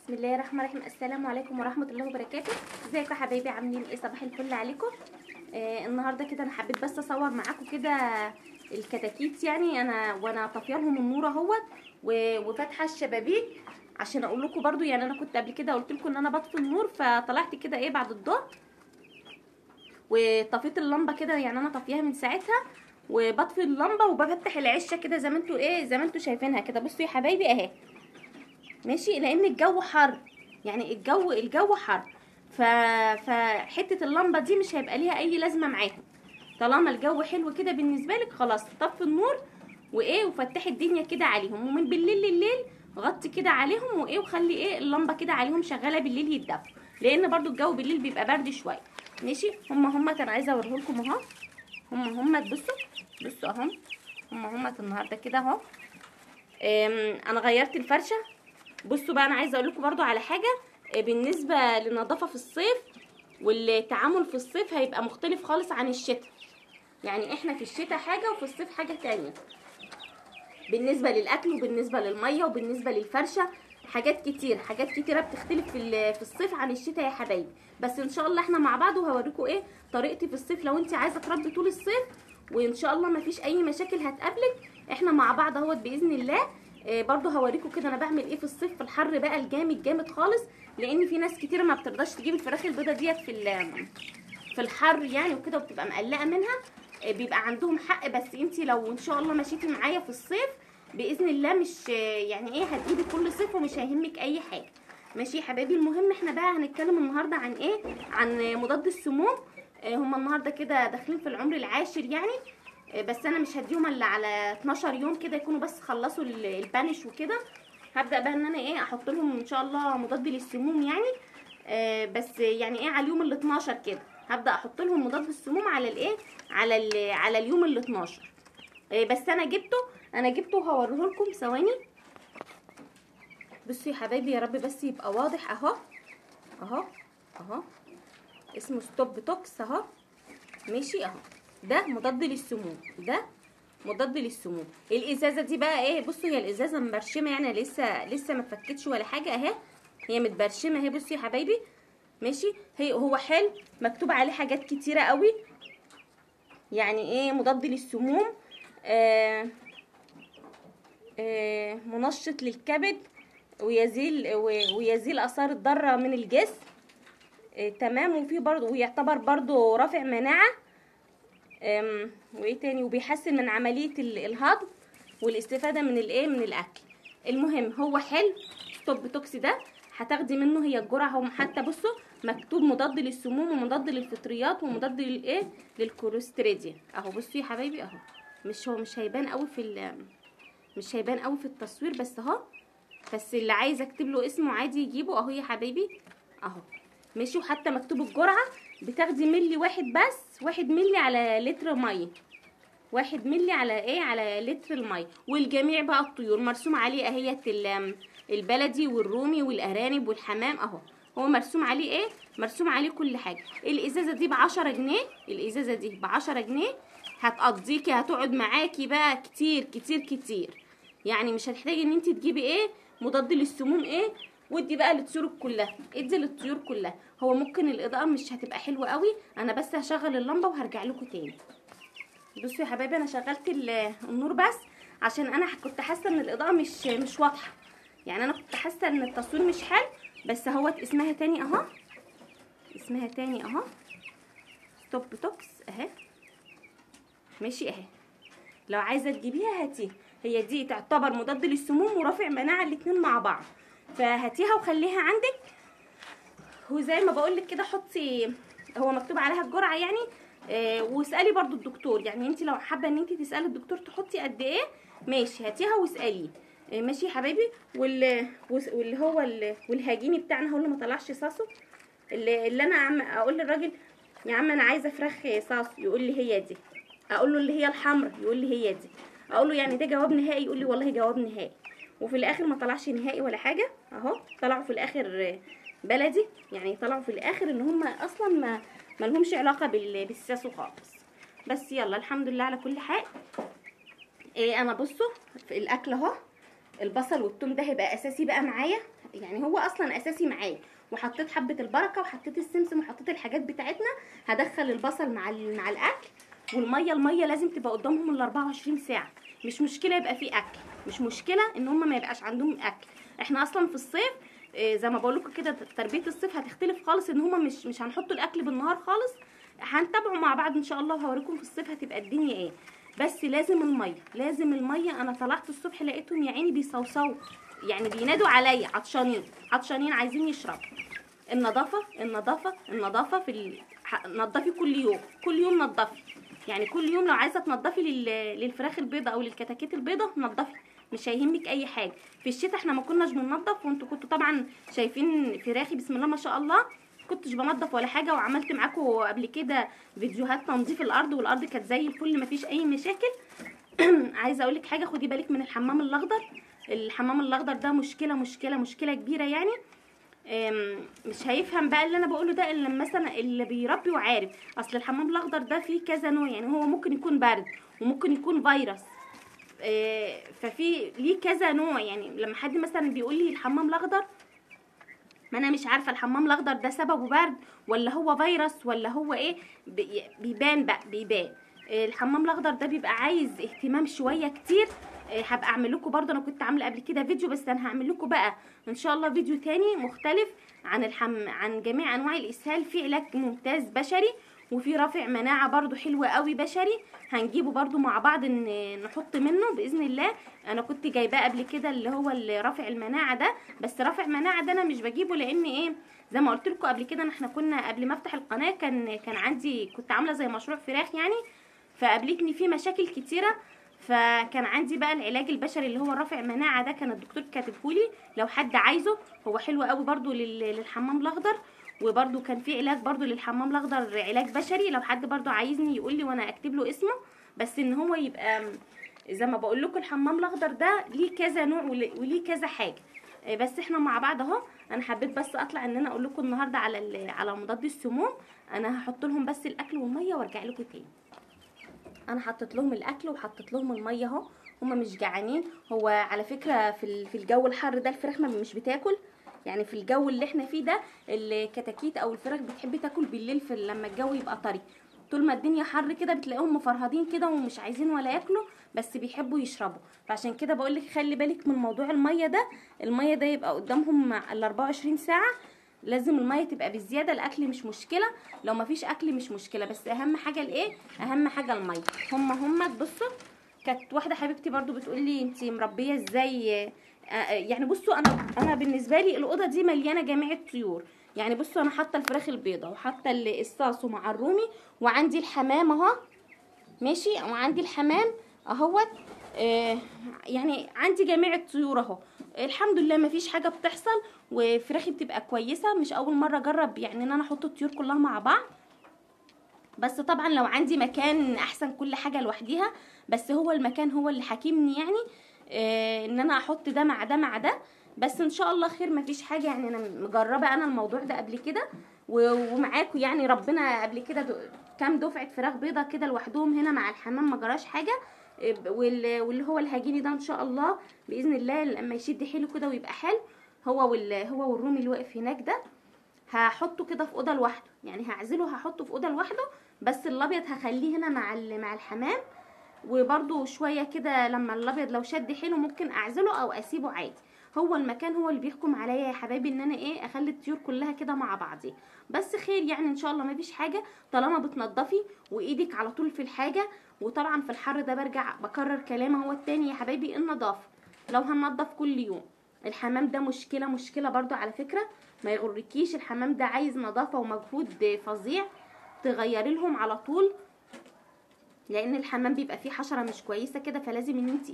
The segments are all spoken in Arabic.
بسم الله الرحمن الرحيم. السلام عليكم ورحمه الله وبركاته. ازيكم يا حبايبي؟ عاملين ايه؟ صباح الفل عليكم. النهارده كده انا حبيت بس اصور معاكم كده الكتاكيت، يعني وانا طافيالهم النور اهوت وفاتحه الشبابيك عشان اقول لكم برضو. يعني انا كنت قبل كده قلت لكم ان انا بطفي النور، فطلعت كده ايه بعد الظهر وطفيت اللمبه كده، يعني انا طافياها من ساعتها وبطفي اللمبه وبفتح العشه كده زي ما انتوا شايفينها كده. بصوا يا حبايبي اهي، ماشي، لان الجو حر، يعني الجو حر، فحته اللمبه دي مش هيبقى ليها اي لازمه معاهم. طالما الجو حلو كده بالنسبه لك، خلاص طفي النور وفتحي الدنيا كده عليهم، ومن بالليل لليل غطي كده عليهم وخلي اللمبه كده عليهم شغاله بالليل يتدفوا، لان برضو الجو بالليل بيبقى برد شويه. ماشي، هما كان عايزه اوريه لكم اهو. هما بصوا اهم. هما النهارده كده اهو. انا غيرت الفرشه. بصوا بقى، انا عايزه اقول لكم برضو على حاجه بالنسبه للنظافه في الصيف، والتعامل في الصيف هيبقى مختلف خالص عن الشتاء. يعني احنا في الشتاء حاجه وفي الصيف حاجه تانية، بالنسبه للاكل وبالنسبه للميه وبالنسبه للفرشه. حاجات كتيره بتختلف في الصيف عن الشتاء يا حبايبي. بس ان شاء الله احنا مع بعض وهوريكم طريقتي في الصيف لو انت عايزه تربي طول الصيف، وان شاء الله مفيش اي مشاكل هتقابلك. احنا مع بعض اهوت باذن الله. برضو هوريكم كده انا بعمل ايه في الصيف في الحر بقى الجامد خالص، لان في ناس كتيره ما بترضاش تجيب الفراخ البيضه ديت في الحر يعني وكده، وبتبقى مقلقه منها. بيبقى عندهم حق، بس انت لو ان شاء الله مشيتي معايا في الصيف باذن الله مش يعني هتجيبي كل صيف ومش هيهمك اي حاجه. ماشي يا حبايبي. المهم احنا بقى هنتكلم النهارده عن عن مضاد السموم. هما النهارده كده داخلين في العمر العاشر يعني. بس انا مش هديهم الا على 12 يوم كده، يكونوا بس خلصوا البانش وكده. هبدا بقى ان انا احط لهم ان شاء الله مضاد للسموم يعني. بس يعني على اليوم ال 12 كده هبدا احط لهم مضاد السموم على اليوم ال 12. بس انا جبته وهوريه لكم ثواني. بصوا يا حبايبي، يا رب بس يبقى واضح اهو اسمه ستوب توكس اهو. ماشي اهو، ده مضاد للسموم. الازازه دي بقى بصوا، هي الازازه مبرشمه يعني لسه ما اتفكتش ولا حاجه اهي، هي متبرشمه اهي. بصوا يا حبايبي، ماشي، هو حلو، مكتوب عليه حاجات كتيره قوي، يعني مضاد للسموم، منشط للكبد، ويزيل اثار الضاره من الجسم. تمام. وفي برضه ويعتبر برضه رافع مناعه. وايه تاني، وبيحسن من عمليه الهضم والاستفاده من من الاكل. المهم هو حلو. ستوب توكس ده هتاخدي منه، هي الجرعه هم حتى بصوا مكتوب مضاد للسموم ومضاد للفطريات ومضاد للكوليستريديا اهو. بصوا يا حبايبي اهو، مش هيبان قوي مش هيبان قوي في التصوير، بس اهو. بس اللي عايز اكتب له اسمه عادي يجيبه اهو يا حبايبي اهو. ماشي، وحتى مكتوب الجرعه بتاخدي ملي واحد بس، 1 ملي على لتر ميه، 1 ملي على لتر الميه. والجميع بقى الطيور مرسوم عليه اهيت البلدي والرومي والارانب والحمام اهو. هو مرسوم عليه مرسوم عليه كل حاجه. الازازه دي ب10 جنيه، الازازه دي ب10 جنيه هتقضيكي، هتقعد معاكي بقى كتير يعني. مش هتحتاجي ان انت تجيبي مضاد للسموم ودي بقى للطيور كلها، ادي للطيور كلها. هو ممكن الاضاءه مش هتبقى حلوه قوي، انا بس هشغل اللمبه وهرجع لكم تاني. بصوا يا حبايبي، انا شغلت النور بس عشان انا كنت حاسه ان الاضاءه مش واضحه، يعني انا كنت حاسه ان التصوير مش حلو. بس اهوت اسمها تاني اهو، ستوب توكس اهي. ماشي اهي، لو عايزه تجيبيها هاتيها. هي دي تعتبر مضاد للسموم ورافع مناعه، الاتنين مع بعض، فهاتيها وخليها عندك. وزي ما بقولك كده حطي، هو مكتوب عليها الجرعه يعني. واسالي برضو الدكتور، يعني انت لو حابه ان انت تسالي الدكتور تحطي قد ايه، ماشي هاتيها واساليه. ماشي يا حبايبي. واللي هو والهاجيني بتاعنا هو اللي ما طلعش صاصه، اللي انا اقول للراجل يا عم انا عايزه فراخ صاص، يقول لي هي دي. اقول له اللي هي الحمراء، يقول لي هي دي. اقول له يعني ده جواب نهائي، يقول لي والله جواب نهائي. وفي الاخر ما طلعش نهائي ولا حاجه اهو. طلعوا في الاخر بلدي، يعني طلعوا في الاخر ان هم اصلا ما لهمش علاقه بالساسو خالص. بس يلا الحمد لله على كل حال. انا بصوا في الاكل اهو، البصل والثوم ده هيبقى اساسي بقى معايا، يعني هو اصلا اساسي معايا. وحطيت حبه البركه وحطيت السمسم وحطيت الحاجات بتاعتنا. هدخل البصل مع الاكل. الميه لازم تبقى قدامهم ال 24 ساعه. مش مشكله يبقى في اكل، مش مشكله ان هم ما يبقاش عندهم اكل. احنا اصلا في الصيف زي ما بقول لكم كده تربيه الصيف هتختلف خالص، ان هم مش هنحط الاكل بالنهار خالص. هنتابعوا مع بعض ان شاء الله وهوريكم في الصيف هتبقى الدنيا ايه. بس لازم الميه. انا طلعت الصبح لقيتهم يا عيني بيصوصوا، يعني بينادوا عليا عطشانين عايزين يشربوا. النظافه نضفي كل يوم نضفي. يعني كل يوم لو عايزه تنضفي للفراخ البيضه او للكتاكيت البيضه نضفي، مش هيهمك اي حاجه. في الشتاء احنا ما كناش بننضف، وانتوا كنتوا طبعا شايفين فراخي بسم الله ما شاء الله، كنتش بنضف ولا حاجه. وعملت معاكم قبل كده فيديوهات تنظيف الارض، والارض كانت زي الفل مفيش اي مشاكل. عايزه اقول لك حاجه، خدي بالك من الحمام الاخضر. الحمام الاخضر ده مشكله كبيره يعني. مش هيفهم بقى اللي انا بقوله ده الا مثلا اللي بيربي وعارف. اصل الحمام الاخضر ده فيه كذا نوع، يعني هو ممكن يكون برد وممكن يكون فيروس. ففي ليه كذا نوع. يعني لما حد مثلا بيقول لي الحمام الاخضر، ما انا مش عارفه الحمام الاخضر ده سببه برد ولا هو فيروس ولا هو ايه. بيبان. الحمام الاخضر ده بيبقى عايز اهتمام شويه كتير. هبقى اعمل لكم برضه، انا كنت عامله قبل كده فيديو، بس انا هعمل لكم بقى ان شاء الله فيديو تاني مختلف عن جميع انواع الاسهال. في علاج ممتاز بشري، وفي رافع مناعه برضه حلو قوي بشري. هنجيبه برضه مع بعض نحط منه باذن الله. انا كنت جايباه قبل كده اللي هو رافع المناعه ده، بس رافع مناعه ده انا مش بجيبه لان ايه، زي ما قلت لكم قبل كده، احنا كنا قبل ما افتح القناه كان عندي، كنت عامله زي مشروع فراخ يعني، فقابلتني فيه مشاكل كتيره. فكان عندي بقى العلاج البشري اللي هو رافع مناعه ده، كان الدكتور كاتبهولي لو حد عايزه. هو حلو قوي برضو للحمام الاخضر. وبرضو كان في علاج برضو للحمام الاخضر، علاج بشري، لو حد برضو عايزني يقول لي وانا اكتب له اسمه. بس ان هو يبقى زي ما بقول لكم الحمام الاخضر ده ليه كذا نوع وليه كذا حاجه. بس احنا مع بعض اهو. انا حبيت بس اطلع ان انا اقول لكم النهارده على مضاد السموم. انا هحط لهم بس الاكل والميه وارجع لكم تاني. انا حطيت لهم الاكل وحطيت لهم الميه اهو. هما مش جعانين. هو على فكره في الجو الحر ده الفراخ مش بتاكل. يعني في الجو اللي احنا فيه ده الكتاكيت او الفراخ بتحب تاكل بالليل لما الجو يبقى طري. طول ما الدنيا حر كده بتلاقيهم مفرهدين كده ومش عايزين ولا ياكلوا، بس بيحبوا يشربوا. فعشان كده بقول لك خلي بالك من موضوع الميه ده. الميه ده يبقى قدامهم ال 24 ساعه. لازم الميه تبقى بالزياده. الاكل مش مشكله، لو ما فيش اكل مش مشكله، بس اهم حاجه الايه، اهم حاجه الميه. هم بصوا، كانت واحده حبيبتي برضو بتقول لي انت مربيه ازاي. يعني بصوا انا بالنسبه لي الاوضه دي مليانه جميع الطيور. يعني بصوا انا حاطه الفراخ البيضه وحاطه الصاص مع الرومي، وعندي الحمام اهو ماشي، وعندي الحمام اهوت. يعني عندي جميع الطيور اهو. الحمد لله مفيش حاجه بتحصل، وفراخي بتبقى كويسه. مش اول مره اجرب يعني ان انا احط الطيور كلها مع بعض. بس طبعا لو عندي مكان احسن كل حاجه لوحديها، بس هو المكان هو اللي حاكمني يعني. ان انا احط ده مع ده مع ده. بس ان شاء الله خير مفيش حاجه يعني. انا مجربه انا الموضوع ده قبل كده ومعاكم يعني. ربنا قبل كده كام دفعه فراخ بيضه كده لوحدهم هنا مع الحمام ما جراش حاجه. واللي هو الهجيني ده ان شاء الله باذن الله لما يشد حيله كده ويبقى حلو، هو والرومي اللي واقف هناك ده هحطه كده في اوضه لوحده. يعني هعزله هحطه في اوضه لوحده، بس الابيض هخليه هنا مع الحمام. وبرده شويه كده لما الابيض لو شد حيله ممكن اعزله او اسيبه عادي. هو المكان هو اللي بيحكم عليا يا حبايبي ان انا ايه اخلي الطيور كلها كده مع بعضي. بس خير يعني ان شاء الله مفيش حاجه طالما بتنضفي وايدك على طول في الحاجه. وطبعا في الحر ده برجع بكرر كلام هو التاني يا حبايبي، النظافه. لو هننضف كل يوم. الحمام ده مشكله برضو على فكره، ما يغركيش. الحمام ده عايز نظافه ومجهود فظيع، تغيري لهم على طول، لان الحمام بيبقى فيه حشره مش كويسه كده. فلازم ان انت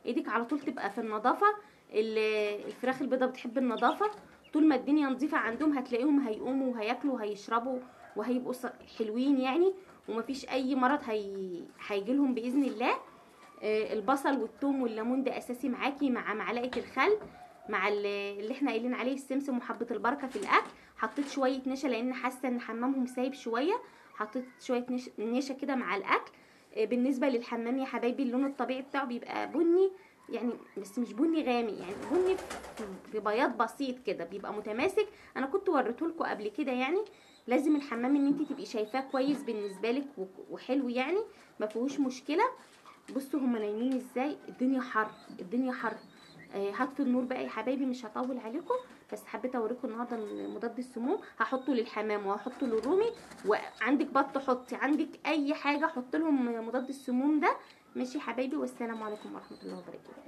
ايدك على طول تبقى في النظافه. الفراخ البيضاء بتحب النظافه. طول ما الدنيا نظيفه عندهم هتلاقيهم هيقوموا وهياكلوا وهيشربوا وهيبقوا حلوين يعني. ومفيش اي مرض هيجيلهم باذن الله. البصل والثوم والليمون ده اساسي معاكي، مع معلقه الخل، مع اللي احنا قايلين عليه السمسم وحبه البركه في الاكل. حطيت شويه نشا لان حاسه ان حمامهم سايب شويه، حطيت شويه نشا كده مع الاكل. بالنسبه للحمام يا حبايبي اللون الطبيعي بتاعه بيبقى بني يعني بس مش بني غامق، يعني بني في بياض بسيط كده، بيبقى متماسك. انا كنت وريته لكم قبل كده يعني. لازم الحمام ان انت تبقي شايفاه كويس بالنسبه لك وحلو يعني، ما فيهوش مشكله. بصوا هما نايمين ازاي، الدنيا حر، الدنيا حر. هطفي النور بقى يا حبايبي، مش هطول عليكم، بس حبيت اوريكم النهارده مضاد السموم. هحطه للحمام وهحطه للرومي، وعندك بط حطي، عندك اي حاجه حط لهم مضاد السموم ده. ماشي يا حبايبي، والسلام عليكم ورحمه الله وبركاته.